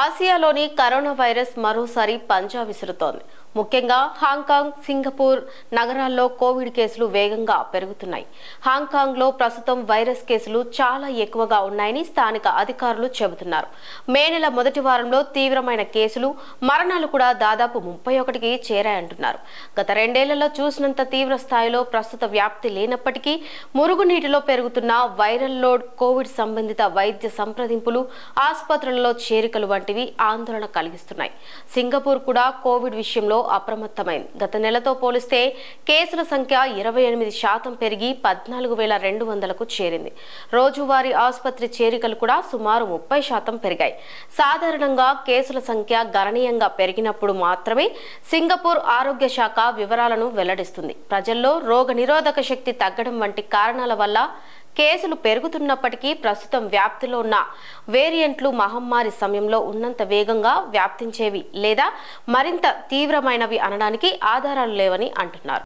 ఆసియాలోని corona virus మరోసారి పంజా విసురుతోంది. ముఖ్యంగా హాంకాంగ్, సింగపూర్ నగరాల్లో కోవిడ్ కేసులు వేగంగా పెరుగుతున్నాయి. హాంకాంగ్లో ప్రస్తుతం వైరస్ కేసులు చాలా ఎక్కువగా ఉన్నాయని స్థానిక అధికారులు చెబుతున్నారు. మే నెల మొదటి వారంలో తీవ్రమైన కేసులు, మరణాలు కూడా దాదాపు 31కి చేరాయంటున్నారు. గత 2 ఏళ్లలో చూసినంత తీవ్ర స్థాయిలో ప్రస్తుత వ్యాప్తి లేనప్పటికీ మురుగునీటిలో పెరుగుతున్న వైరల్ లోడ్, కోవిడ్ సంబంధిత వైద్య సంప్రదింపులు, ఆసుపత్రులలో చేరికలు వంటివి ఆందోళన కలిగిస్తున్నాయి. సింగపూర్ కూడా కోవిడ్ విషయంలో అప్రమత్తమైంది. గత నెలతో పోలిస్తే కేసుల సంఖ్య 28% పెరిగి 14,200కు చేరింది. రోజువారీ ఆసుపత్రి చేరికలు కూడా సుమారు 30% పెరిగాయి. సాధారణంగా కేసుల సంఖ్య గణనీయంగా పెరిగినప్పుడు మాత్రమే సింగపూర్ ఆరోగ్య శాఖ వివరాలను వెల్లడిస్తుంది. ప్రజల్లో రోగనిరోధక శక్తి తగ్గడం వంటి కారణాల వల్ల కేసులు పెరుగుతున్నప్పటికీ ప్రస్తుతం వ్యాప్తిలో ఉన్న వేరియంట్లు మహమ్మారి సమయంలో ఉన్నంత వేగంగా వ్యాప్తించేవి లేదా మరింత తీవ్రమైనవి అనడానికి ఆధారాలు లేవని అంటున్నారు.